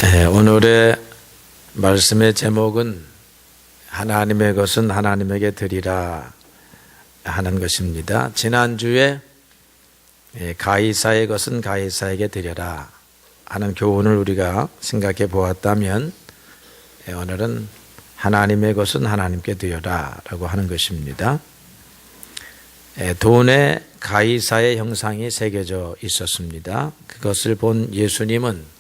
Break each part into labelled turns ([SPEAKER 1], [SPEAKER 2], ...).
[SPEAKER 1] 오늘의 말씀의 제목은 하나님의 것은 하나님에게 드리라 하는 것입니다. 지난주에 가이사의 것은 가이사에게 드려라 하는 교훈을 우리가 생각해 보았다면, 오늘은 하나님의 것은 하나님께 드려라 라고 하는 것입니다. 돈에 가이사의 형상이 새겨져 있었습니다. 그것을 본 예수님은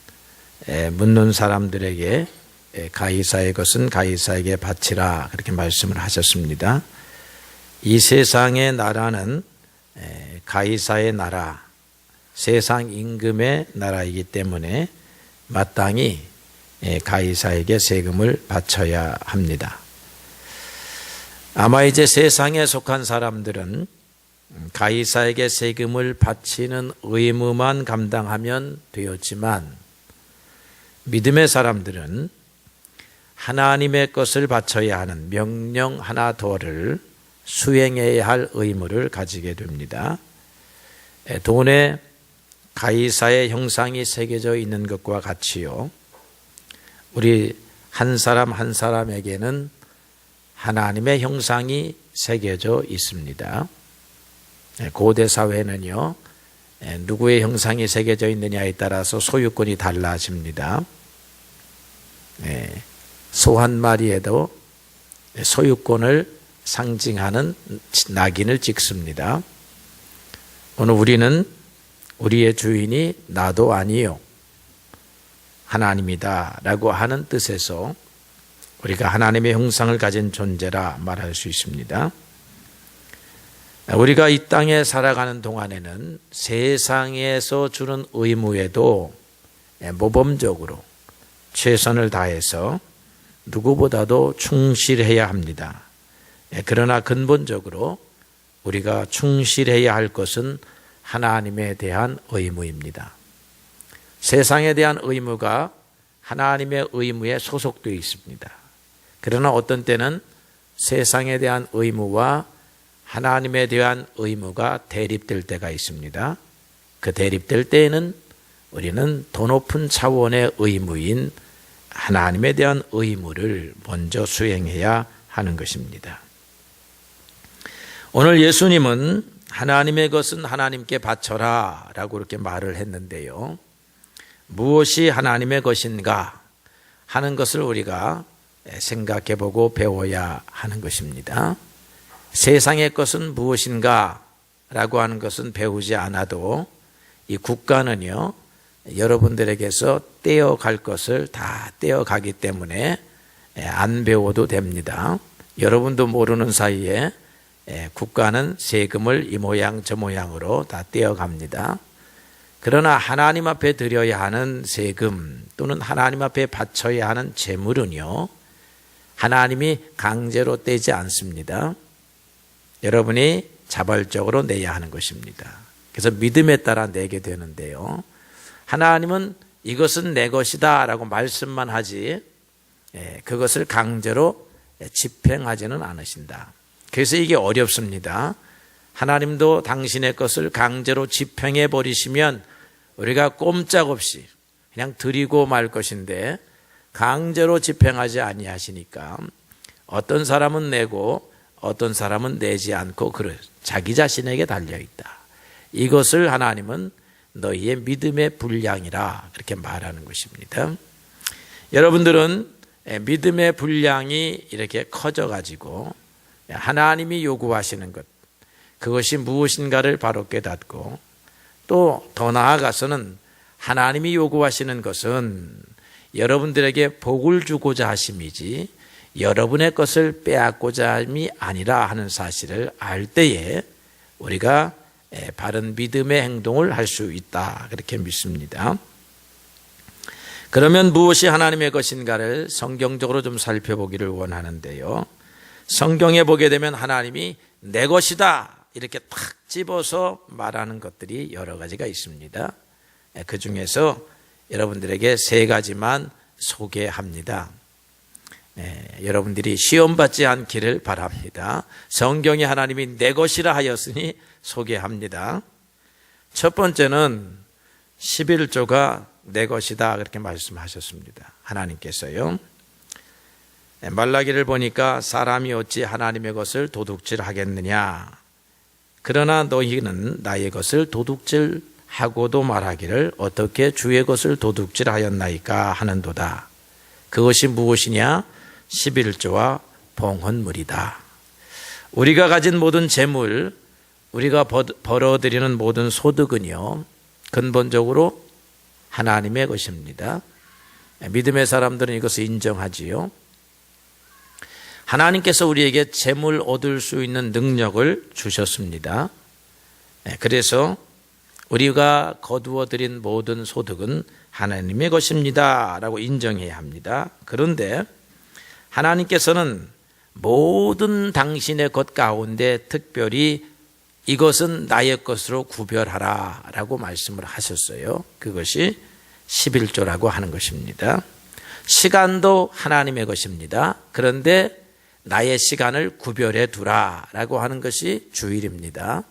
[SPEAKER 1] 묻는 사람들에게 가이사의 것은 가이사에게 바치라 그렇게 말씀을 하셨습니다. 이 세상의 나라는 가이사의 나라, 세상 임금의 나라이기 때문에 마땅히 가이사에게 세금을 바쳐야 합니다. 아마 이제 세상에 속한 사람들은 가이사에게 세금을 바치는 의무만 감당하면 되었지만, 믿음의 사람들은 하나님의 것을 바쳐야 하는 명령 하나 더를 수행해야 할 의무를 가지게 됩니다. 돈에 가이사의 형상이 새겨져 있는 것과 같이요, 우리 한 사람 한 사람에게는 하나님의 형상이 새겨져 있습니다. 고대 사회는요, 누구의 형상이 새겨져 있느냐에 따라서 소유권이 달라집니다. 소 한 마리에도 소유권을 상징하는 낙인을 찍습니다. 오늘 우리는 우리의 주인이 나도 아니요 하나님이다 라고 하는 뜻에서 우리가 하나님의 형상을 가진 존재라 말할 수 있습니다. 우리가 이 땅에 살아가는 동안에는 세상에서 주는 의무에도 모범적으로 최선을 다해서 누구보다도 충실해야 합니다. 그러나 근본적으로 우리가 충실해야 할 것은 하나님에 대한 의무입니다. 세상에 대한 의무가 하나님의 의무에 소속되어 있습니다. 그러나 어떤 때는 세상에 대한 의무와 하나님에 대한 의무가 대립될 때가 있습니다. 그 대립될 때에는 우리는 더 높은 차원의 의무인 하나님에 대한 의무를 먼저 수행해야 하는 것입니다. 오늘 예수님은 하나님의 것은 하나님께 바쳐라 라고 이렇게 말을 했는데요, 무엇이 하나님의 것인가 하는 것을 우리가 생각해 보고 배워야 하는 것입니다. 세상의 것은 무엇인가 라고 하는 것은 배우지 않아도 이 국가는요, 여러분들에게서 떼어갈 것을 다 떼어가기 때문에 안 배워도 됩니다. 여러분도 모르는 사이에 국가는 세금을 이 모양 저 모양으로 다 떼어갑니다. 그러나 하나님 앞에 드려야 하는 세금 또는 하나님 앞에 바쳐야 하는 재물은요, 하나님이 강제로 떼지 않습니다. 여러분이 자발적으로 내야 하는 것입니다. 그래서 믿음에 따라 내게 되는데요, 하나님은 이것은 내 것이다 라고 말씀만 하지 그것을 강제로 집행하지는 않으신다. 그래서 이게 어렵습니다. 하나님도 당신의 것을 강제로 집행해 버리시면 우리가 꼼짝없이 그냥 드리고 말 것인데, 강제로 집행하지 아니하시니까 어떤 사람은 내고 어떤 사람은 내지 않고 자기 자신에게 달려있다. 이것을 하나님은 너희의 믿음의 분량이라 그렇게 말하는 것입니다. 여러분들은 믿음의 분량이 이렇게 커져가지고 하나님이 요구하시는 것, 그것이 무엇인가를 바로 깨닫고, 또 더 나아가서는 하나님이 요구하시는 것은 여러분들에게 복을 주고자 하심이지 여러분의 것을 빼앗고자 함이 아니라 하는 사실을 알 때에 우리가 바른 믿음의 행동을 할 수 있다 그렇게 믿습니다. 그러면 무엇이 하나님의 것인가를 성경적으로 좀 살펴보기를 원하는데요, 성경에 보게 되면 하나님이 내 것이다 이렇게 탁 집어서 말하는 것들이 여러 가지가 있습니다. 그 중에서 여러분들에게 세 가지만 소개합니다. 여러분들이 시험받지 않기를 바랍니다. 성경이 하나님이 내 것이라 하였으니 소개합니다. 첫 번째는 11조가 내 것이다 그렇게 말씀하셨습니다. 하나님께서요. 말라기를 보니까 사람이 어찌 하나님의 것을 도둑질하겠느냐. 그러나 너희는 나의 것을 도둑질하고도 말하기를 어떻게 주의 것을 도둑질하였나이까 하는도다. 그것이 무엇이냐? 11조와 봉헌물이다. 우리가 가진 모든 재물, 우리가 벌어들이는 모든 소득은요, 근본적으로 하나님의 것입니다. 믿음의 사람들은 이것을 인정하지요. 하나님께서 우리에게 재물 얻을 수 있는 능력을 주셨습니다. 그래서 우리가 거두어들인 모든 소득은 하나님의 것입니다 라고 인정해야 합니다. 그런데 하나님께서는 모든 당신의 것 가운데 특별히 이것은 나의 것으로 구별하라 라고 말씀을 하셨어요. 그것이 11조라고 하는 것입니다. 시간도 하나님의 것입니다. 그런데 나의 시간을 구별해 두라 라고 하는 것이 주일입니다.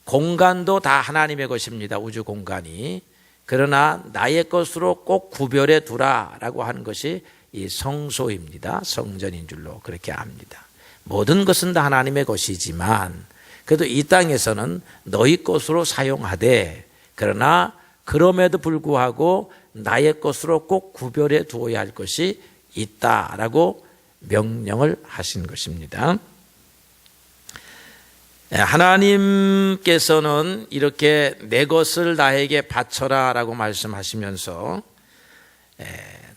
[SPEAKER 1] 공간도 다 하나님의 것입니다. 우주 공간이. 그러나 나의 것으로 꼭 구별해 두라 라고 하는 것이 이 성소입니다. 성전인 줄로 그렇게 압니다. 모든 것은 다 하나님의 것이지만 그래도 이 땅에서는 너희 것으로 사용하되, 그러나 그럼에도 불구하고 나의 것으로 꼭 구별해 두어야 할 것이 있다라고 명령을 하신 것입니다. 하나님께서는 이렇게 내 것을 나에게 바쳐라 라고 말씀하시면서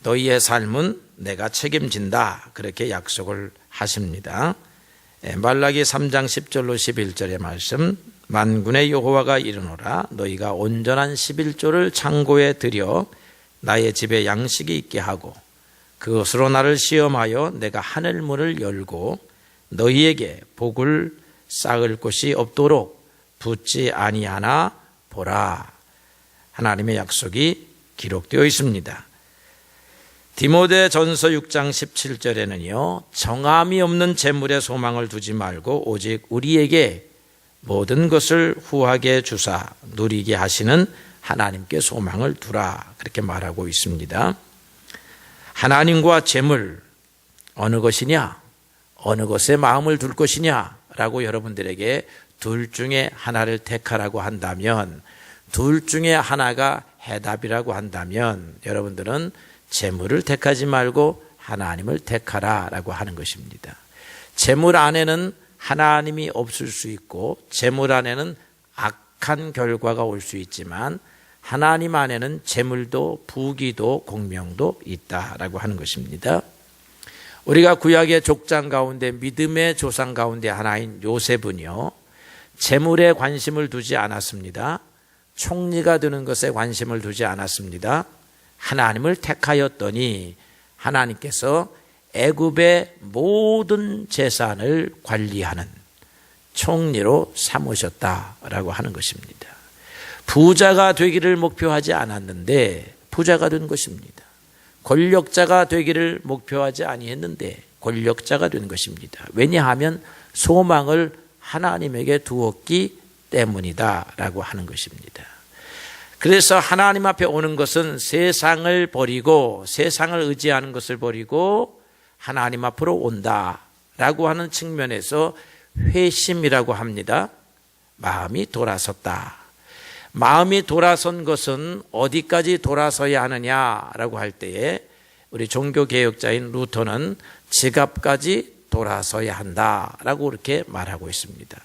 [SPEAKER 1] 너희의 삶은 내가 책임진다 그렇게 약속을 하십니다. 말라기 3장 10절로 11절의 말씀, 만군의 여호와가 이르노라 너희가 온전한 11조를 창고에 들여 나의 집에 양식이 있게 하고 그것으로 나를 시험하여 내가 하늘 문을 열고 너희에게 복을 쌓을 곳이 없도록 붙지 아니하나 보라. 하나님의 약속이 기록되어 있습니다. 디모데전서 6장 17절에는요, 정함이 없는 재물에 소망을 두지 말고 오직 우리에게 모든 것을 후하게 주사 누리게 하시는 하나님께 소망을 두라 그렇게 말하고 있습니다. 하나님과 재물 어느 것이냐, 어느 것에 마음을 둘 것이냐 라고 여러분들에게 둘 중에 하나를 택하라고 한다면, 둘 중에 하나가 해답이라고 한다면 여러분들은 재물을 택하지 말고 하나님을 택하라 라고 하는 것입니다. 재물 안에는 하나님이 없을 수 있고 재물 안에는 악한 결과가 올 수 있지만 하나님 안에는 재물도 부귀도 공명도 있다라고 하는 것입니다. 우리가 구약의 족장 가운데 믿음의 조상 가운데 하나인 요셉은요, 재물에 관심을 두지 않았습니다. 총리가 되는 것에 관심을 두지 않았습니다. 하나님을 택하였더니 하나님께서 애굽의 모든 재산을 관리하는 총리로 삼으셨다라고 하는 것입니다. 부자가 되기를 목표하지 않았는데 부자가 된 것입니다. 권력자가 되기를 목표하지 아니했는데 권력자가 된 것입니다. 왜냐하면 소망을 하나님에게 두었기 때문이다라고 하는 것입니다. 그래서 하나님 앞에 오는 것은 세상을 버리고 세상을 의지하는 것을 버리고 하나님 앞으로 온다라고 하는 측면에서 회심이라고 합니다. 마음이 돌아섰다. 마음이 돌아선 것은 어디까지 돌아서야 하느냐라고 할 때에 우리 종교개혁자인 루터는 지갑까지 돌아서야 한다라고 그렇게 말하고 있습니다.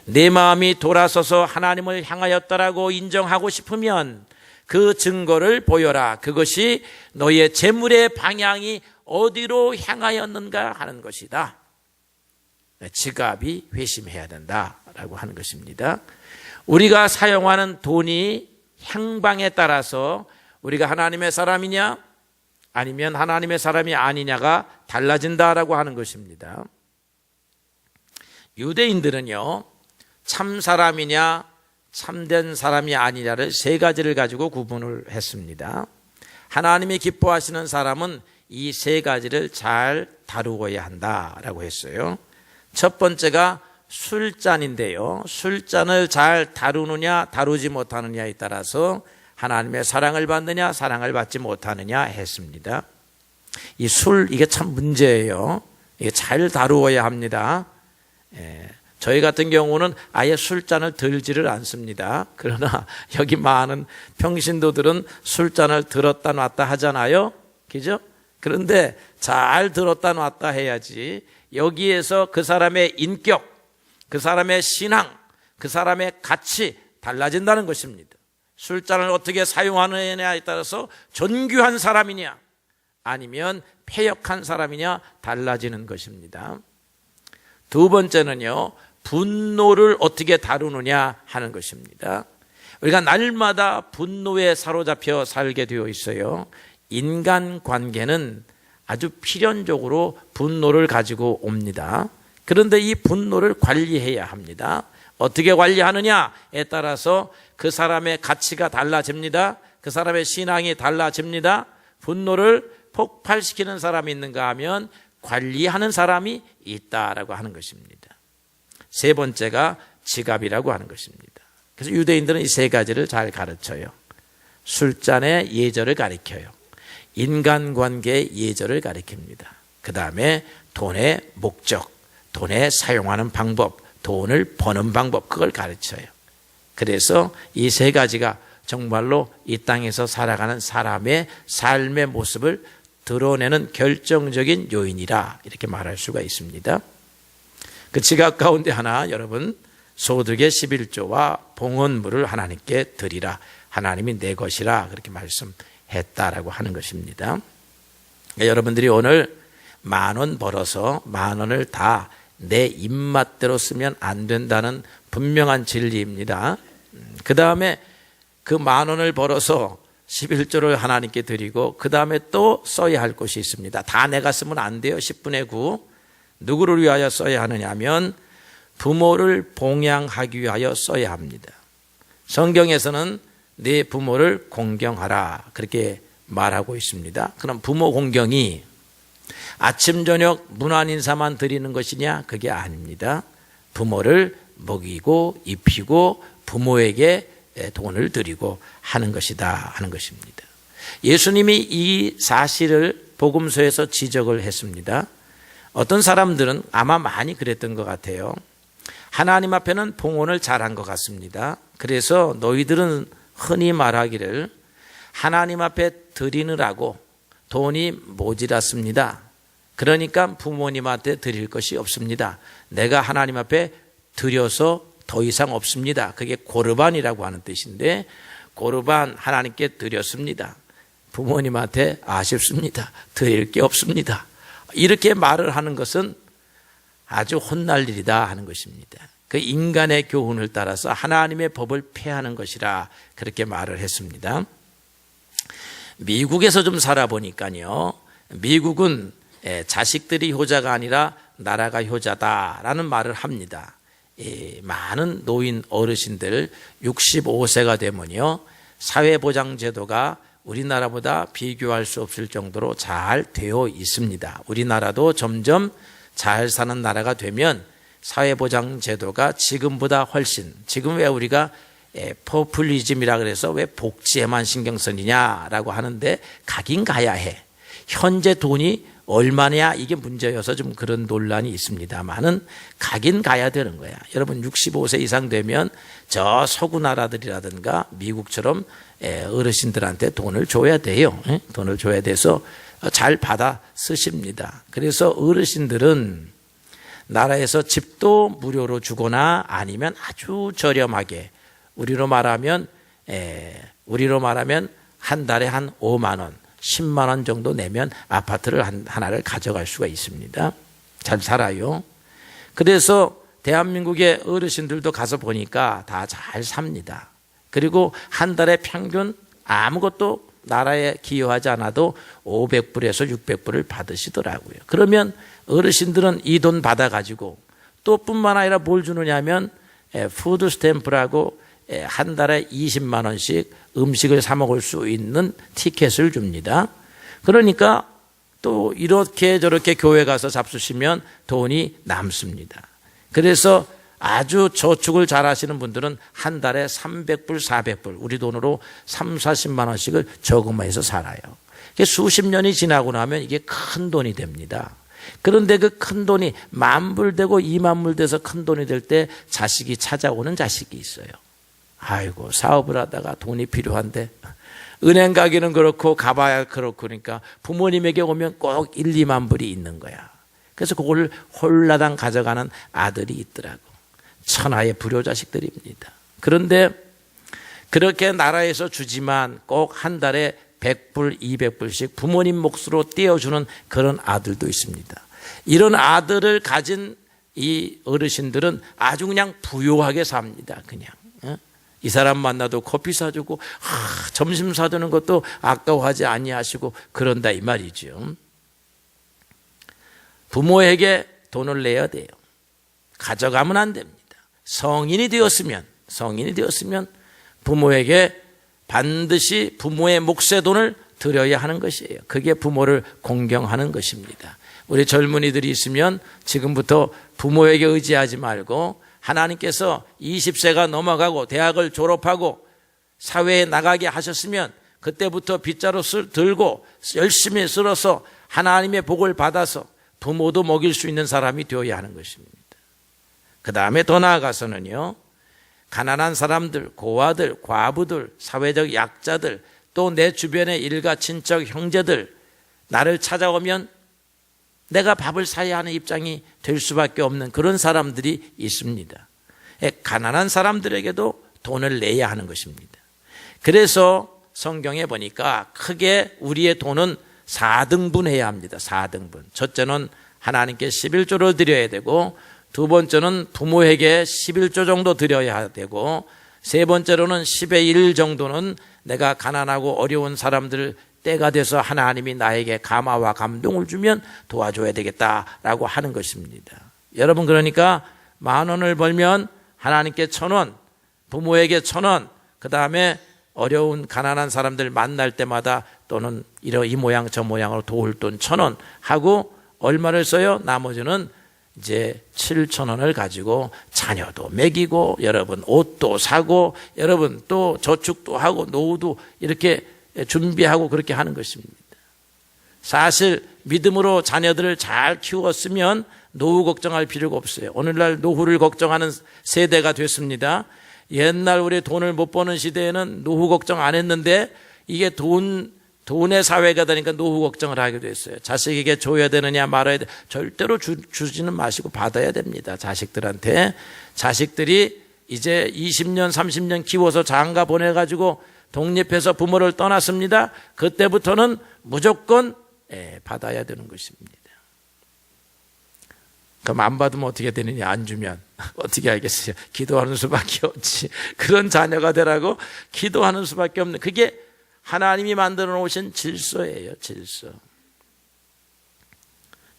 [SPEAKER 1] 내 마음이 돌아서서 하나님을 향하였다라고 인정하고 싶으면 그 증거를 보여라. 그것이 너의 재물의 방향이 어디로 향하였는가 하는 것이다. 지갑이 회심해야 된다라고 하는 것입니다. 우리가 사용하는 돈이 행방에 따라서 우리가 하나님의 사람이냐 아니면 하나님의 사람이 아니냐가 달라진다라고 하는 것입니다. 유대인들은요, 참 사람이냐 참된 사람이 아니냐를 세 가지를 가지고 구분을 했습니다. 하나님이 기뻐하시는 사람은 이 세 가지를 잘 다루어야 한다라고 했어요. 첫 번째가 술잔인데요, 술잔을 잘 다루느냐 다루지 못하느냐에 따라서 하나님의 사랑을 받느냐 사랑을 받지 못하느냐 했습니다. 이 술 이게 참 문제예요. 이게 잘 다루어야 합니다. 저희 같은 경우는 아예 술잔을 들지를 않습니다. 그러나 여기 많은 평신도들은 술잔을 들었다 놨다 하잖아요. 그죠? 그런데 잘 들었다 놨다 해야지 여기에서 그 사람의 인격, 그 사람의 신앙, 그 사람의 가치 달라진다는 것입니다. 술잔을 어떻게 사용하느냐에 따라서 존귀한 사람이냐 아니면 패역한 사람이냐 달라지는 것입니다. 두 번째는요, 분노를 어떻게 다루느냐 하는 것입니다. 우리가 날마다 분노에 사로잡혀 살게 되어 있어요. 인간관계는 아주 필연적으로 분노를 가지고 옵니다. 그런데 이 분노를 관리해야 합니다. 어떻게 관리하느냐에 따라서 그 사람의 가치가 달라집니다. 그 사람의 신앙이 달라집니다. 분노를 폭발시키는 사람이 있는가 하면 관리하는 사람이 있다라고 하는 것입니다. 세 번째가 지갑이라고 하는 것입니다. 그래서 유대인들은 이 세 가지를 잘 가르쳐요. 술잔의 예절을 가르쳐요. 인간관계의 예절을 가르칩니다. 그 다음에 돈의 목적, 돈에 사용하는 방법, 돈을 버는 방법, 그걸 가르쳐요. 그래서 이 세 가지가 정말로 이 땅에서 살아가는 사람의 삶의 모습을 드러내는 결정적인 요인이라 이렇게 말할 수가 있습니다. 그 지갑 가운데 하나, 여러분, 소득의 11조와 봉헌물을 하나님께 드리라. 하나님이 내 것이라 그렇게 말씀했다라고 하는 것입니다. 여러분들이 오늘 10,000원 벌어서 10,000원을 다 내 입맛대로 쓰면 안 된다는 분명한 진리입니다. 그 다음에 그 10,000원을 벌어서 11조를 하나님께 드리고 그 다음에 또 써야 할 것이 있습니다. 다 내가 쓰면 안 돼요. 10분의 9. 누구를 위하여 써야 하느냐 하면 부모를 봉양하기 위하여 써야 합니다. 성경에서는 네 부모를 공경하라 그렇게 말하고 있습니다. 그럼 부모 공경이 아침 저녁 문안 인사만 드리는 것이냐? 그게 아닙니다. 부모를 먹이고 입히고 부모에게 돈을 드리고 하는 것이다 하는 것입니다. 예수님이 이 사실을 복음서에서 지적을 했습니다. 어떤 사람들은 아마 많이 그랬던 것 같아요. 하나님 앞에는 봉헌을 잘한 것 같습니다. 그래서 너희들은 흔히 말하기를 하나님 앞에 드리느라고 돈이 모자랐습니다. 그러니까 부모님한테 드릴 것이 없습니다. 내가 하나님 앞에 드려서 더 이상 없습니다. 그게 고르반이라고 하는 뜻인데 고르반 하나님께 드렸습니다. 부모님한테 아쉽습니다. 드릴 게 없습니다. 이렇게 말을 하는 것은 아주 혼날 일이다 하는 것입니다. 그 인간의 교훈을 따라서 하나님의 법을 폐하는 것이라 그렇게 말을 했습니다. 미국에서 좀 살아보니까요. 미국은 자식들이 효자가 아니라 나라가 효자다라는 말을 합니다. 많은 노인 어르신들 65세가 되면요. 사회보장제도가 우리나라보다 비교할 수 없을 정도로 잘 되어 있습니다. 우리나라도 점점 잘 사는 나라가 되면 사회보장제도가 지금보다 훨씬, 지금 왜 우리가 포퓰리즘이라 그래서 왜 복지에만 신경 쓰느냐라고 하는데 가긴 가야 해. 현재 돈이 얼마냐 이게 문제여서 좀 그런 논란이 있습니다만은 가긴 가야 되는 거야. 여러분 65세 이상 되면 저 서구 나라들이라든가 미국처럼 어르신들한테 돈을 줘야 돼요. 돈을 줘야 돼서 잘 받아 쓰십니다. 그래서 어르신들은 나라에서 집도 무료로 주거나 아니면 아주 저렴하게 우리로 말하면 한 달에 한 5만 원 10만 원 정도 내면 아파트를 하나를 가져갈 수가 있습니다. 잘 살아요. 그래서 대한민국의 어르신들도 가서 보니까 다 잘 삽니다. 그리고 한 달에 평균 아무것도 나라에 기여하지 않아도 500불에서 600불을 받으시더라고요. 그러면 어르신들은 이 돈 받아가지고 또 뿐만 아니라 뭘 주느냐 하면 푸드 스탬프라고 한 달에 20만 원씩 음식을 사 먹을 수 있는 티켓을 줍니다. 그러니까 또 이렇게 저렇게 교회 가서 잡수시면 돈이 남습니다. 그래서 아주 저축을 잘 하시는 분들은 한 달에 300불, 400불, 우리 돈으로 3, 40만 원씩을 저금해서 살아요. 수십 년이 지나고 나면 이게 큰 돈이 됩니다. 그런데 그 큰 돈이 10,000불 되고 20,000불 돼서 큰 돈이 될 때 자식이 찾아오는 자식이 있어요. 아이고, 사업을 하다가 돈이 필요한데 은행 가기는 그렇고 가봐야 그렇고 그러니까 부모님에게 오면 꼭 1, 2만 불이 있는 거야. 그래서 그걸 홀라당 가져가는 아들이 있더라고. 천하의 불효자식들입니다. 그런데 그렇게 나라에서 주지만 꼭 한 달에 100불, 200불씩 부모님 몫으로 떼어주는 그런 아들도 있습니다. 이런 아들을 가진 이 어르신들은 아주 그냥 부유하게 삽니다. 그냥 이 사람 만나도 커피 사주고 점심 사주는 것도 아까워하지 아니하시고 그런다 이 말이죠. 부모에게 돈을 내야 돼요. 가져가면 안 됩니다. 성인이 되었으면 부모에게 반드시 부모의 몫의 돈을 드려야 하는 것이에요. 그게 부모를 공경하는 것입니다. 우리 젊은이들이 있으면 지금부터 부모에게 의지하지 말고 하나님께서 20세가 넘어가고 대학을 졸업하고 사회에 나가게 하셨으면 그때부터 빗자루 들고 열심히 쓸어서 하나님의 복을 받아서 부모도 먹일 수 있는 사람이 되어야 하는 것입니다. 그 다음에 더 나아가서는요, 가난한 사람들, 고아들, 과부들, 사회적 약자들, 또 내 주변의 일가, 친척, 형제들, 나를 찾아오면 내가 밥을 사야 하는 입장이 될 수밖에 없는 그런 사람들이 있습니다. 가난한 사람들에게도 돈을 내야 하는 것입니다. 그래서 성경에 보니까 크게 우리의 돈은 4등분해야 합니다. 4등분. 첫째는 하나님께 11조를 드려야 되고, 두 번째는 부모에게 11조 정도 드려야 되고, 세 번째로는 10의 1 정도는 내가 가난하고 어려운 사람들 때가 돼서 하나님이 나에게 감화와 감동을 주면 도와줘야 되겠다라고 하는 것입니다. 여러분, 그러니까 10,000원을 벌면 하나님께 1,000원, 부모에게 1,000원, 그 다음에 어려운 가난한 사람들 만날 때마다 또는 이 모양 저 모양으로 도울 돈 1,000원 하고 얼마를 써요? 나머지는 이제 7,000원을 가지고 자녀도 먹이고 여러분 옷도 사고 여러분 또 저축도 하고 노후도 이렇게 준비하고 그렇게 하는 것입니다. 사실 믿음으로 자녀들을 잘 키웠으면 노후 걱정할 필요가 없어요. 오늘날 노후를 걱정하는 세대가 됐습니다. 옛날 우리 돈을 못 버는 시대에는 노후 걱정 안 했는데 이게 돈의 사회가 되니까 노후 걱정을 하게 됐어요. 자식에게 줘야 되느냐 말아야 돼. 절대로 주지는 마시고 받아야 됩니다. 자식들한테. 자식들이 이제 20년 30년 키워서 장가 보내가지고 독립해서 부모를 떠났습니다. 그때부터는 무조건 받아야 되는 것입니다. 그럼 안 받으면 어떻게 되느냐, 안 주면 어떻게 알겠어요? 기도하는 수밖에 없지. 그런 자녀가 되라고 기도하는 수밖에 없는, 그게 하나님이 만들어 놓으신 질서예요. 질서.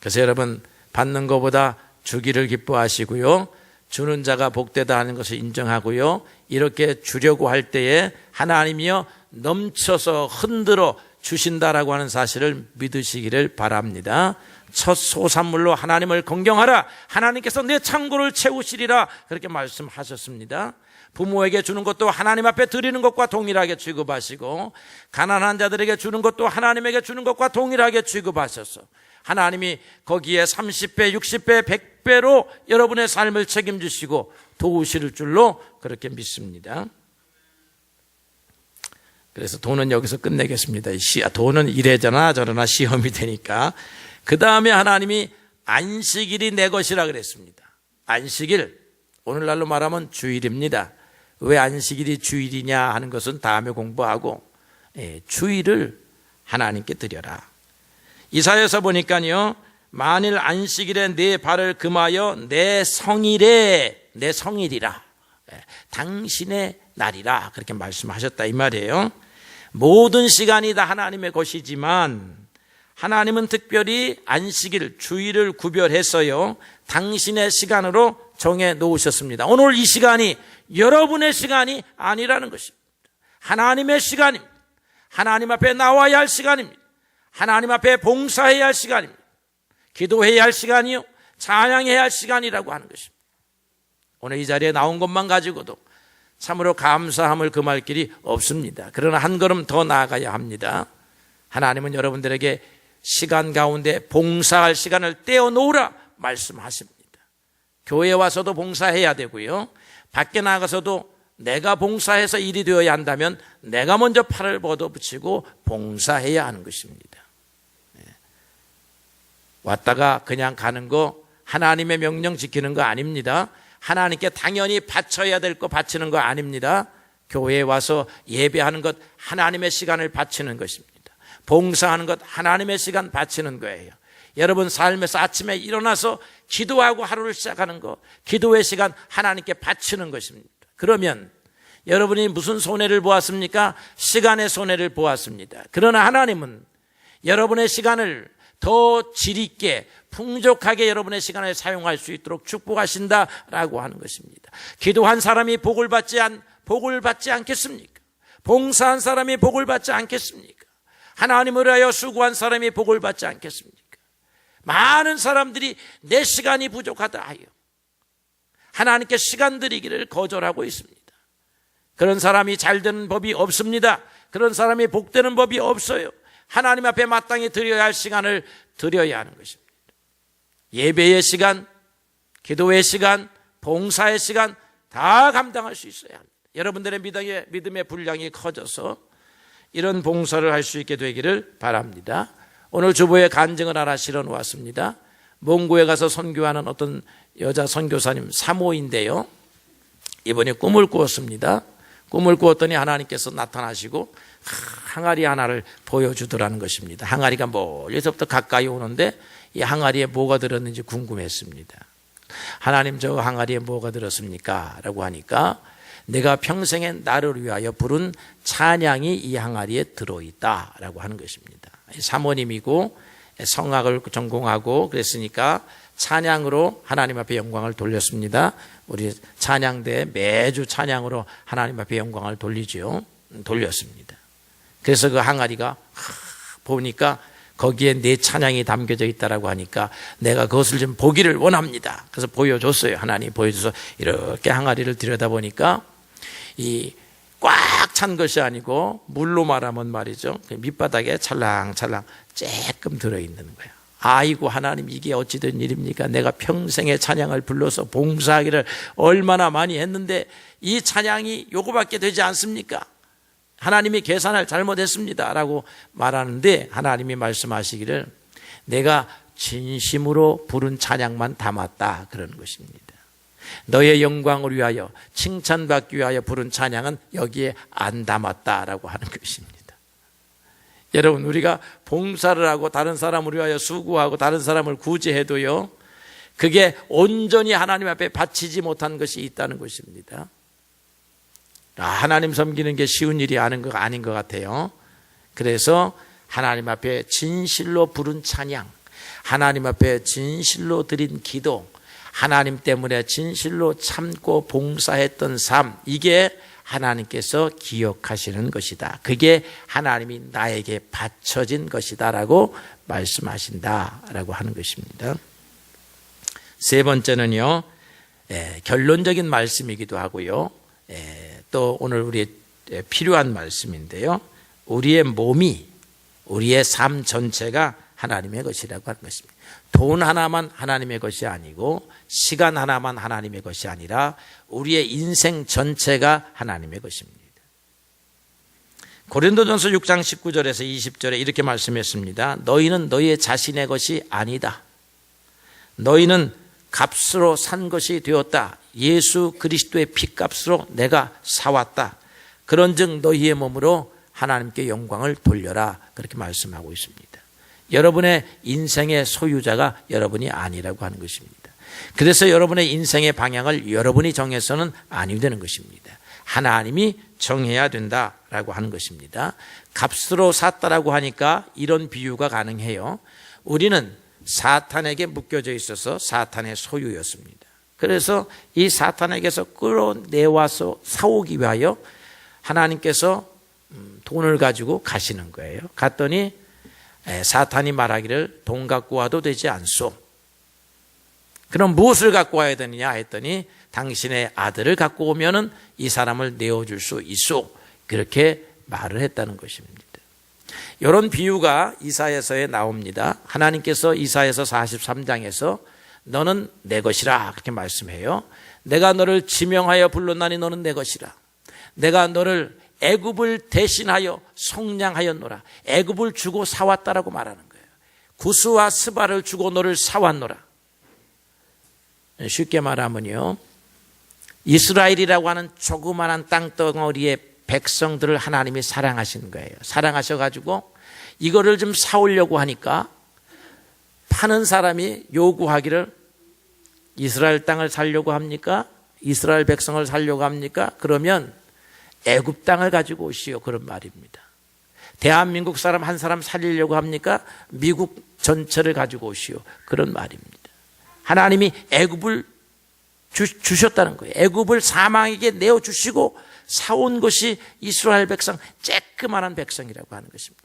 [SPEAKER 1] 그래서 여러분, 받는 것보다 주기를 기뻐하시고요, 주는 자가 복되다 하는 것을 인정하고요, 이렇게 주려고 할 때에 하나님이요 넘쳐서 흔들어 주신다라고 하는 사실을 믿으시기를 바랍니다. 첫 소산물로 하나님을 공경하라. 하나님께서 내 창고를 채우시리라. 그렇게 말씀하셨습니다. 부모에게 주는 것도 하나님 앞에 드리는 것과 동일하게 취급하시고, 가난한 자들에게 주는 것도 하나님에게 주는 것과 동일하게 취급하셔서 하나님이 거기에 30배, 60배, 100배로 여러분의 삶을 책임지시고 도우실 줄로 그렇게 믿습니다. 그래서 돈은 여기서 끝내겠습니다. 돈은 이래저나 저러나 시험이 되니까. 그 다음에 하나님이 안식일이 내 것이라 그랬습니다. 안식일, 오늘날로 말하면 주일입니다. 왜 안식일이 주일이냐 하는 것은 다음에 공부하고, 주일을 하나님께 드려라. 이사야서 보니까요, 만일 안식일에 내 발을 금하여 내 성일이라, 당신의 날이라, 그렇게 말씀하셨다 이 말이에요. 모든 시간이 다 하나님의 것이지만 하나님은 특별히 안식일, 주일을 구별해서요 당신의 시간으로 정해 놓으셨습니다. 오늘 이 시간이 여러분의 시간이 아니라는 것입니다. 하나님의 시간입니다. 하나님 앞에 나와야 할 시간입니다. 하나님 앞에 봉사해야 할 시간입니다. 기도해야 할 시간이요, 찬양해야 할 시간이라고 하는 것입니다. 오늘 이 자리에 나온 것만 가지고도 참으로 감사함을 금할 길이 없습니다. 그러나 한 걸음 더 나아가야 합니다. 하나님은 여러분들에게 시간 가운데 봉사할 시간을 떼어놓으라 말씀하십니다. 교회에 와서도 봉사해야 되고요, 밖에 나가서도 내가 봉사해서 일이 되어야 한다면 내가 먼저 팔을 걷어붙이고 봉사해야 하는 것입니다. 왔다가 그냥 가는 거 하나님의 명령 지키는 거 아닙니다. 하나님께 당연히 바쳐야 될 거 바치는 거 아닙니다. 교회에 와서 예배하는 것 하나님의 시간을 바치는 것입니다. 봉사하는 것 하나님의 시간 바치는 거예요. 여러분 삶에서 아침에 일어나서 기도하고 하루를 시작하는 것, 기도의 시간 하나님께 바치는 것입니다. 그러면 여러분이 무슨 손해를 보았습니까? 시간의 손해를 보았습니다. 그러나 하나님은 여러분의 시간을 더 질있게 풍족하게 여러분의 시간을 사용할 수 있도록 축복하신다라고 하는 것입니다. 기도한 사람이 복을 받지 않겠습니까? 봉사한 사람이 복을 받지 않겠습니까? 하나님을 위하여 수고한 사람이 복을 받지 않겠습니까? 많은 사람들이 내 시간이 부족하다 하여 하나님께 시간 드리기를 거절하고 있습니다. 그런 사람이 잘 되는 법이 없습니다. 그런 사람이 복되는 법이 없어요. 하나님 앞에 마땅히 드려야 할 시간을 드려야 하는 것입니다. 예배의 시간, 기도의 시간, 봉사의 시간 다 감당할 수 있어야 합니다. 여러분들의 믿음의 분량이 커져서 이런 봉사를 할 수 있게 되기를 바랍니다. 오늘 주보에 간증을 하나 실어 놓았습니다. 몽고에 가서 선교하는 어떤 여자 선교사님 사모인데요, 이번에 꿈을 꾸었습니다. 꿈을 꾸었더니 하나님께서 나타나시고 항아리 하나를 보여주더라는 것입니다. 항아리가 멀리서부터 가까이 오는데 이 항아리에 뭐가 들었는지 궁금했습니다. 하나님, 저 항아리에 뭐가 들었습니까? 라고 하니까 내가 평생에 나를 위하여 부른 찬양이 이 항아리에 들어있다 라고 하는 것입니다. 사모님이고 성악을 전공하고 그랬으니까 찬양으로 하나님 앞에 영광을 돌렸습니다. 우리 찬양대 매주 찬양으로 하나님 앞에 영광을 돌렸습니다. 그래서 그 항아리가 보니까 거기에 내 찬양이 담겨져 있다라고 하니까 내가 그것을 좀 보기를 원합니다. 그래서 보여줬어요. 하나님 보여줘서 이렇게 항아리를 들여다보니까 이 꽉 찬 것이 아니고 물로 말하면 말이죠, 밑바닥에 찰랑찰랑 쬐끔 들어있는 거예요. 아이고 하나님, 이게 어찌된 일입니까? 내가 평생의 찬양을 불러서 봉사하기를 얼마나 많이 했는데 이 찬양이 요거밖에 되지 않습니까? 하나님이 계산을 잘못했습니다 라고 말하는데 하나님이 말씀하시기를 내가 진심으로 부른 찬양만 담았다 그러는 것입니다. 너의 영광을 위하여 칭찬받기 위하여 부른 찬양은 여기에 안 담았다라고 하는 것입니다. 여러분, 우리가 봉사를 하고 다른 사람을 위하여 수고하고 다른 사람을 구제해도요, 그게 온전히 하나님 앞에 바치지 못한 것이 있다는 것입니다. 하나님 섬기는 게 쉬운 일이 아닌 것 같아요. 그래서 하나님 앞에 진실로 부른 찬양, 하나님 앞에 진실로 드린 기도, 하나님 때문에 진실로 참고 봉사했던 삶, 이게 하나님께서 기억하시는 것이다. 그게 하나님이 나에게 바쳐진 것이다 라고 말씀하신다라고 하는 것입니다. 세 번째는요, 결론적인 말씀이기도 하고요, 또 오늘 우리의 필요한 말씀인데요, 우리의 몸이, 우리의 삶 전체가 하나님의 것이라고 하는 것입니다. 돈 하나만 하나님의 것이 아니고 시간 하나만 하나님의 것이 아니라 우리의 인생 전체가 하나님의 것입니다. 고린도전서 6장 19절에서 20절에 이렇게 말씀했습니다. 너희는 너희의 자신의 것이 아니다. 너희는 값으로 산 것이 되었다. 예수 그리스도의 피값으로 내가 사왔다. 그런즉 너희의 몸으로 하나님께 영광을 돌려라. 그렇게 말씀하고 있습니다. 여러분의 인생의 소유자가 여러분이 아니라고 하는 것입니다. 그래서 여러분의 인생의 방향을 여러분이 정해서는 아니 되는 것입니다. 하나님이 정해야 된다라고 하는 것입니다. 값으로 샀다라고 하니까 이런 비유가 가능해요. 우리는 사탄에게 묶여져 있어서 사탄의 소유였습니다. 그래서 이 사탄에게서 끌어내와서 사오기 위하여 하나님께서 돈을 가지고 가시는 거예요. 갔더니 사탄이 말하기를 돈 갖고 와도 되지 않소. 그럼 무엇을 갖고 와야 되느냐 했더니 당신의 아들을 갖고 오면은 이 사람을 내어줄 수 있소. 그렇게 말을 했다는 것입니다. 이런 비유가 이사야서에 나옵니다. 하나님께서 이사야서 43장에서 너는 내 것이라 그렇게 말씀해요. 내가 너를 지명하여 불렀나니 너는 내 것이라. 내가 너를 애굽을 대신하여 속량하였노라. 애굽을 주고 사왔다라고 말하는 거예요. 구스와 스바를 주고 너를 사왔노라. 쉽게 말하면요, 이스라엘이라고 하는 조그마한 땅덩어리의 백성들을 하나님이 사랑하신 거예요. 사랑하셔가지고 이거를 좀 사오려고 하니까 파는 사람이 요구하기를 이스라엘 땅을 살려고 합니까? 이스라엘 백성을 살려고 합니까? 그러면 애굽 땅을 가지고 오시오. 그런 말입니다. 대한민국 사람 한 사람 살리려고 합니까? 미국 전체를 가지고 오시오. 그런 말입니다. 하나님이 애굽을 주셨다는 거예요. 애굽을 사망에게 내어주시고 사온 것이 이스라엘 백성, 쬐끄만한 백성이라고 하는 것입니다.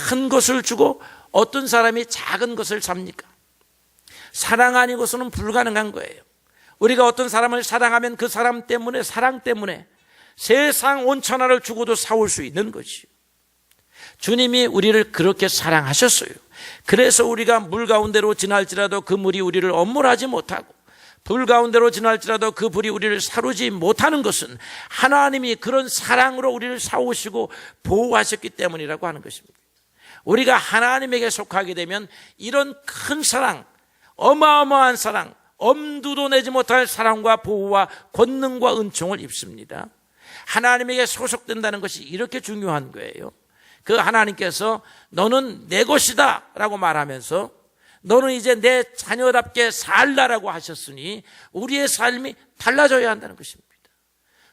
[SPEAKER 1] 큰 것을 주고 어떤 사람이 작은 것을 삽니까? 사랑 아니고서는 불가능한 거예요. 우리가 어떤 사람을 사랑하면 그 사람 때문에, 사랑 때문에 세상 온천하를 주고도 사올 수 있는 것이요. 주님이 우리를 그렇게 사랑하셨어요. 그래서 우리가 물 가운데로 지날지라도 그 물이 우리를 엄물하지 못하고 불 가운데로 지날지라도 그 불이 우리를 사르지 못하는 것은 하나님이 그런 사랑으로 우리를 사오시고 보호하셨기 때문이라고 하는 것입니다. 우리가 하나님에게 속하게 되면 이런 큰 사랑, 어마어마한 사랑, 엄두도 내지 못할 사랑과 보호와 권능과 은총을 입습니다. 하나님에게 소속된다는 것이 이렇게 중요한 거예요. 그 하나님께서 너는 내 것이다 라고 말하면서 너는 이제 내 자녀답게 살라라고 하셨으니 우리의 삶이 달라져야 한다는 것입니다.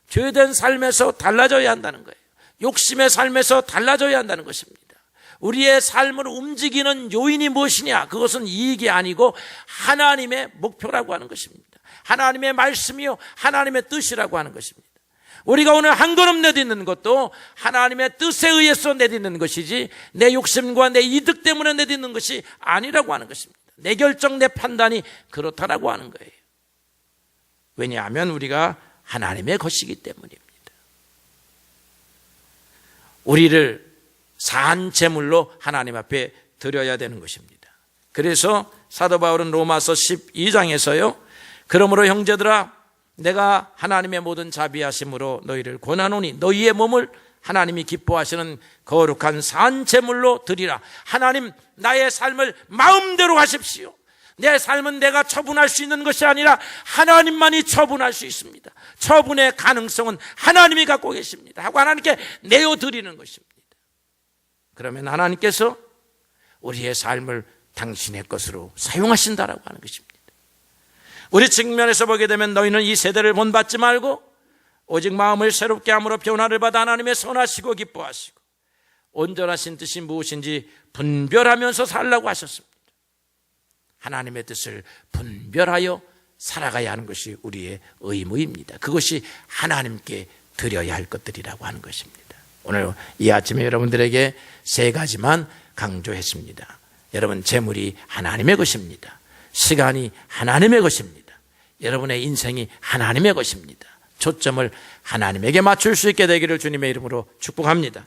[SPEAKER 1] 죄된 삶에서 달라져야 한다는 거예요. 욕심의 삶에서 달라져야 한다는 것입니다. 우리의 삶을 움직이는 요인이 무엇이냐? 그것은 이익이 아니고 하나님의 목표라고 하는 것입니다. 하나님의 말씀이요 하나님의 뜻이라고 하는 것입니다. 우리가 오늘 한 걸음 내딛는 것도 하나님의 뜻에 의해서 내딛는 것이지 내 욕심과 내 이득 때문에 내딛는 것이 아니라고 하는 것입니다. 내 결정, 내 판단이 그렇다라고 하는 거예요. 왜냐하면 우리가 하나님의 것이기 때문입니다. 우리를 산 제물로 하나님 앞에 드려야 되는 것입니다. 그래서 사도 바울은 로마서 12장에서요 그러므로 형제들아 내가 하나님의 모든 자비하심으로 너희를 권하노니 너희의 몸을 하나님이 기뻐하시는 거룩한 산 제물로 드리라. 하나님 나의 삶을 마음대로 하십시오. 내 삶은 내가 처분할 수 있는 것이 아니라 하나님만이 처분할 수 있습니다. 처분의 가능성은 하나님이 갖고 계십니다 하고 하나님께 내어드리는 것입니다. 그러면 하나님께서 우리의 삶을 당신의 것으로 사용하신다라고 하는 것입니다. 우리 측면에서 보게 되면 너희는 이 세대를 본받지 말고 오직 마음을 새롭게 함으로 변화를 받아 하나님의 선하시고 기뻐하시고 온전하신 뜻이 무엇인지 분별하면서 살라고 하셨습니다. 하나님의 뜻을 분별하여 살아가야 하는 것이 우리의 의무입니다. 그것이 하나님께 드려야 할 것들이라고 하는 것입니다. 오늘 이 아침에 여러분들에게 세 가지만 강조했습니다. 여러분, 재물이 하나님의 것입니다. 시간이 하나님의 것입니다. 여러분의 인생이 하나님의 것입니다. 초점을 하나님에게 맞출 수 있게 되기를 주님의 이름으로 축복합니다.